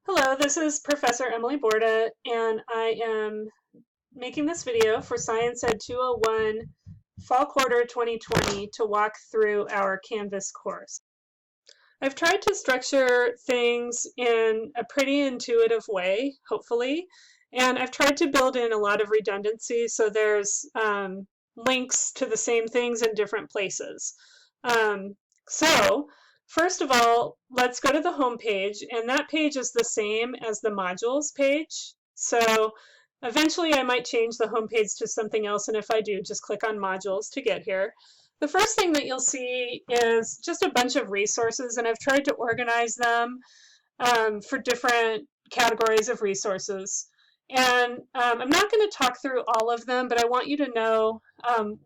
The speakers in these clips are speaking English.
Hello, this is Professor Emily Borda, and I am making this video for SCIED 201 Fall Quarter 2020 to walk through our Canvas course. I've tried to structure things in a pretty intuitive way, hopefully, and I've tried to build in a lot of redundancy so there's links to the same things in different places. So first of all, let's go to the home page, and that page is the same as the modules page. So eventually I might change the home page to something else, and if I do, just click on modules to get here. The first thing that you'll see is just a bunch of resources, and I've tried to organize them for different categories of resources. And I'm not going to talk through all of them, but I want you to know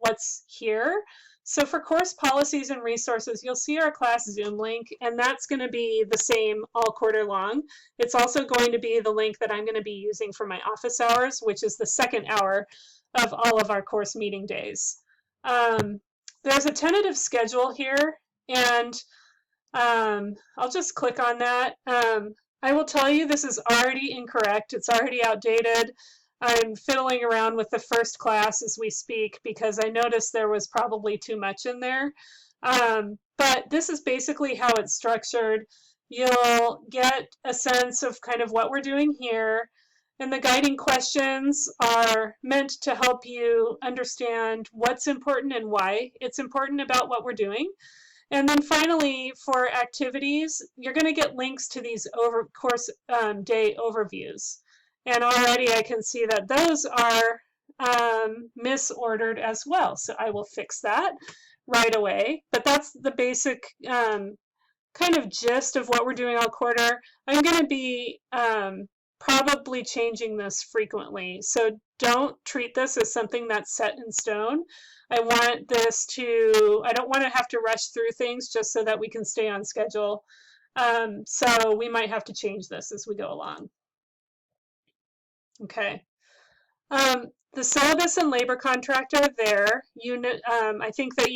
what's here. So for course policies and resources, you'll see our class Zoom link, and that's going to be the same all quarter long. It's also going to be the link that I'm going to be using for my office hours, which is the second hour of all of our course meeting days. There's a tentative schedule here, and I'll just click on that. I will tell you this is already incorrect. It's already outdated. I'm fiddling around with the first class as we speak because I noticed there was probably too much in there. But this is basically how it's structured. You'll get a sense of kind of what we're doing here. And the guiding questions are meant to help you understand what's important and why it's important about what we're doing. And then finally, for activities, you're going to get links to these course day overviews. And already I can see that those are misordered as well. So I will fix that right away. But that's the basic kind of gist of what we're doing all quarter. I'm going to be probably changing this frequently. So don't treat this as something that's set in stone. I don't want to have to rush through things just so that we can stay on schedule. So we might have to change this as we go along. Okay. The syllabus and labor contract are there. I think that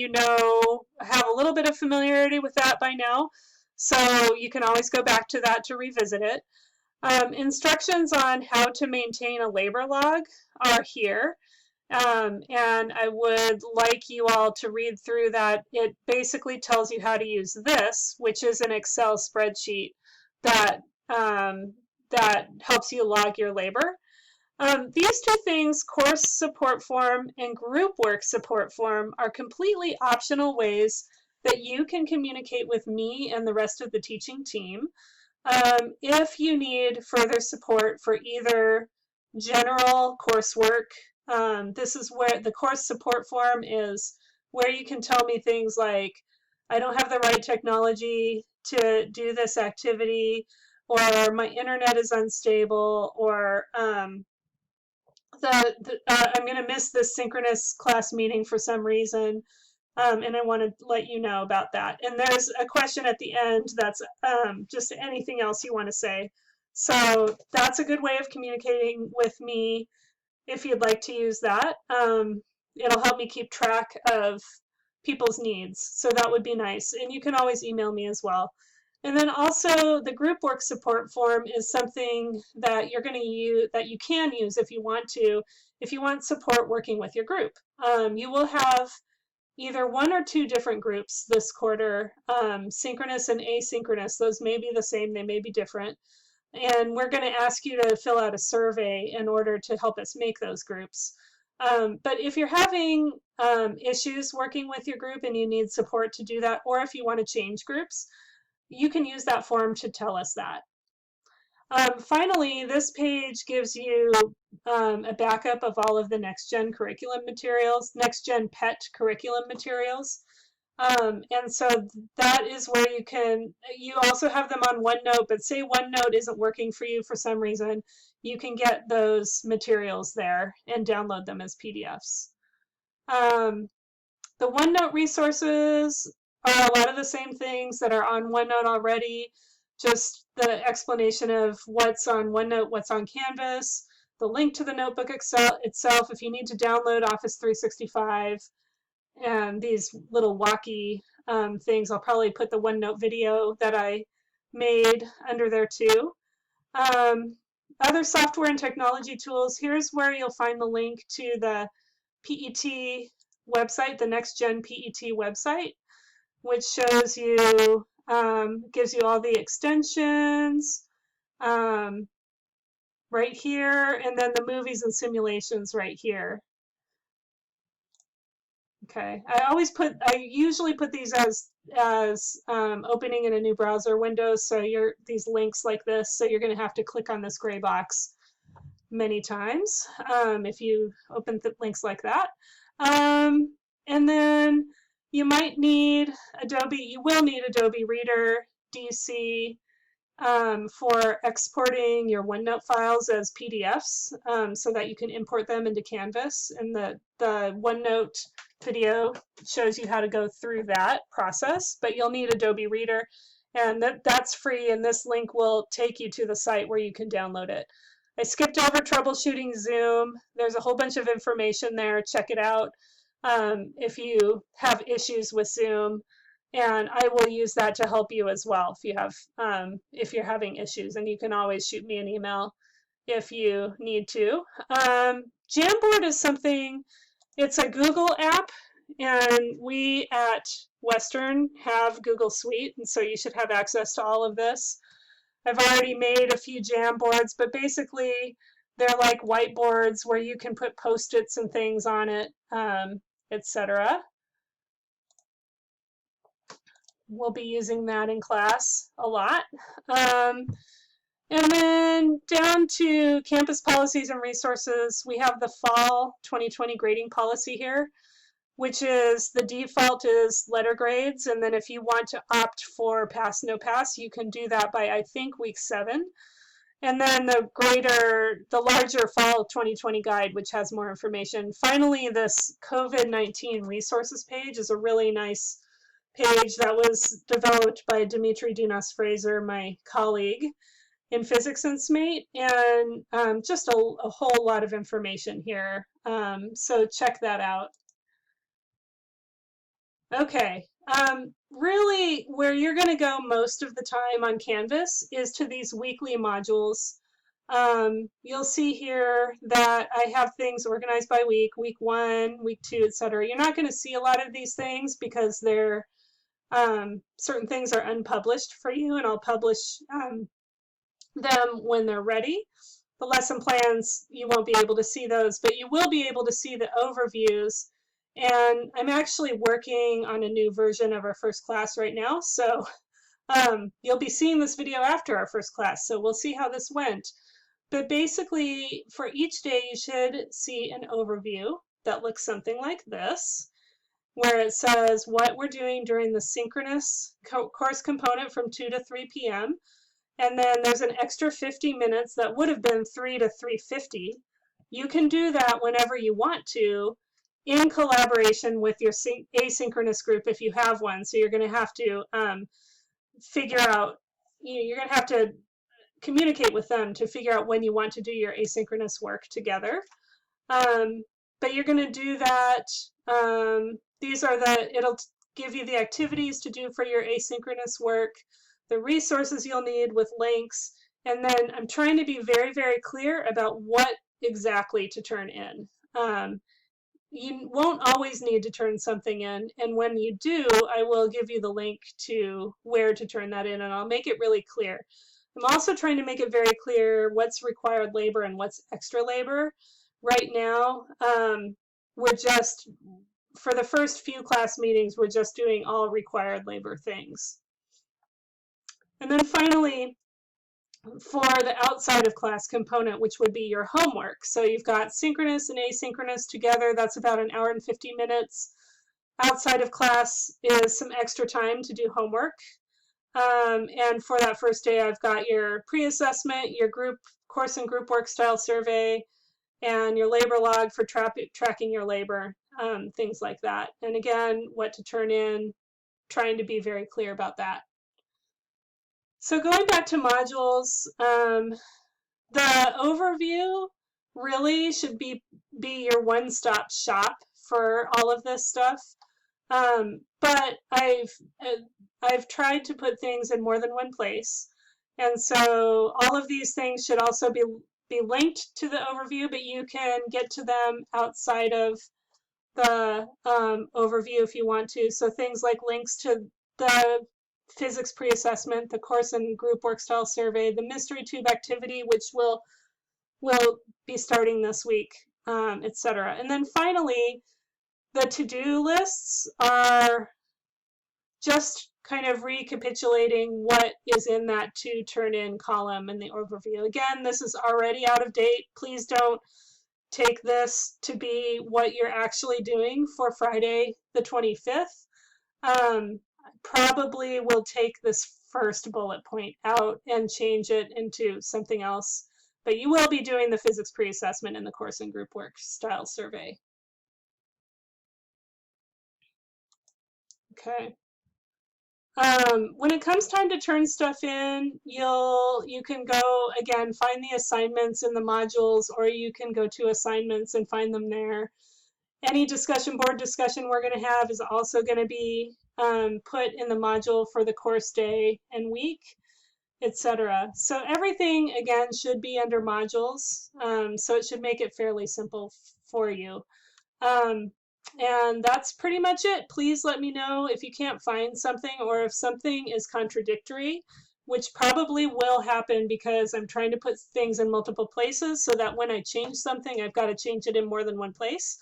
have a little bit of familiarity with that by now. So you can always go back to that to revisit it. Instructions on how to maintain a labor log are here. And I would like you all to read through that. It basically tells you how to use this, which is an Excel spreadsheet that helps you log your labor. These two things, course support form and group work support form, are completely optional ways that you can communicate with me and the rest of the teaching team if you need further support for either general coursework. This is where the course support form is, where you can tell me things like, I don't have the right technology to do this activity, or my internet is unstable, or I'm going to miss this synchronous class meeting for some reason, and I want to let you know about that. And there's a question at the end that's just anything else you want to say. So that's a good way of communicating with me if you'd like to use that. It'll help me keep track of people's needs, so that would be nice. And you can always email me as well. And then also the group work support form is something that you're going to use, that you can use if you want support working with your group. You will have either one or two different groups this quarter, synchronous and asynchronous. Those may be the same, they may be different. And we're going to ask you to fill out a survey in order to help us make those groups. But if you're having issues working with your group and you need support to do that, or if you want to change groups, you can use that form to tell us that. Finally, this page gives you a backup of all of the next-gen curriculum materials, next-gen PET curriculum materials. And so that is where you also have them on OneNote, but say OneNote isn't working for you for some reason, you can get those materials there and download them as PDFs. The OneNote resources are a lot of the same things that are on OneNote already, just the explanation of what's on OneNote, what's on Canvas, the link to the notebook itself if you need to download Office 365, and these little walkie things. I'll probably put the OneNote video that I made under there too. Other software and technology tools, here's where you'll find the link to the PET website, the Next Gen PET website, which shows you, gives you all the extensions right here, and then the movies and simulations right here. Okay, I usually put these as opening in a new browser window, so these links like this, so you're going to have to click on this gray box many times if you open links like that. And then you might need you will need Adobe Reader DC for exporting your OneNote files as PDFs so that you can import them into Canvas. And the OneNote video shows you how to go through that process, but you'll need Adobe Reader, and that's free, and this link will take you to the site where you can download it. I skipped over troubleshooting Zoom. There's a whole bunch of information there. Check it out if you have issues with Zoom. And I will use that to help you as well if you're having issues, and you can always shoot me an email if you need to. Jamboard is something, it's a Google app, and we at Western have Google Suite, and so you should have access to all of this. I've already made a few Jamboards, but basically they're like whiteboards where you can put Post-its and things on it, etc. We'll be using that in class a lot. And then down to campus policies and resources, we have the fall 2020 grading policy here, which is the default is letter grades. And then if you want to opt for pass, no pass, you can do that by, I think, week 7. And then the larger fall 2020 guide, which has more information. Finally, this COVID-19 resources page is a really nice page that was developed by Dimitri Dunas-Fraser, my colleague in Physics and SMATE, and just a whole lot of information here. So check that out. Okay, really where you're going to go most of the time on Canvas is to these weekly modules. You'll see here that I have things organized by week 1, week 2, etc. You're not going to see a lot of these things because they're certain things are unpublished for you, and I'll publish them when they're ready. The lesson plans, you won't be able to see those, but you will be able to see the overviews. And I'm actually working on a new version of our first class right now, so you'll be seeing this video after our first class, so we'll see how this went. But basically, for each day, you should see an overview that looks something like this, where it says what we're doing during the synchronous course component from 2 to 3 p.m. And then there's an extra 50 minutes that would have been 3 to 3:50. You can do that whenever you want to in collaboration with your asynchronous group if you have one. So you're going to have to figure out, you're going to have to communicate with them to figure out when you want to do your asynchronous work together. But you're going to do that. It'll give you the activities to do for your asynchronous work, the resources you'll need with links, and then I'm trying to be very, very clear about what exactly to turn in. You won't always need to turn something in, and when you do, I will give you the link to where to turn that in, and I'll make it really clear. I'm also trying to make it very clear what's required labor and what's extra labor. Right now, we're just, for the first few class meetings, we're just doing all required labor things. And then finally, for the outside of class component, which would be your homework. So you've got synchronous and asynchronous together. That's about an hour and 50 minutes. Outside of class is some extra time to do homework. And for that first day, I've got your pre-assessment, your group course and group work style survey, and your labor log for tracking your labor, things like that. And again, what to turn in, trying to be very clear about that. So going back to modules, the overview really should be your one-stop shop for all of this stuff. But I've tried to put things in more than one place. And so all of these things should also be linked to the overview, but you can get to them outside of the overview if you want to. So things like links to the physics pre-assessment, the course and group work style survey, the mystery tube activity, which will be starting this week, etc. And then finally, the to-do lists are just kind of recapitulating what is in that to turn in column in the overview. Again, this is already out of date. Please don't take this to be what you're actually doing for Friday the 25th. Probably will take this first bullet point out and change it into something else, but you will be doing the physics pre-assessment in the course and group work style survey. Okay. When it comes time to turn stuff in, you can go, again, find the assignments in the modules, or you can go to assignments and find them there. Any board discussion we're going to have is also going to be put in the module for the course day and week, etc. So everything, again, should be under modules, so it should make it fairly simple for you. And that's pretty much it. Please let me know if you can't find something or if something is contradictory, which probably will happen because I'm trying to put things in multiple places so that when I change something, I've got to change it in more than one place.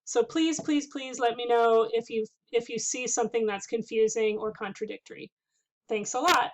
So please, please, please let me know if you see something that's confusing or contradictory. Thanks a lot.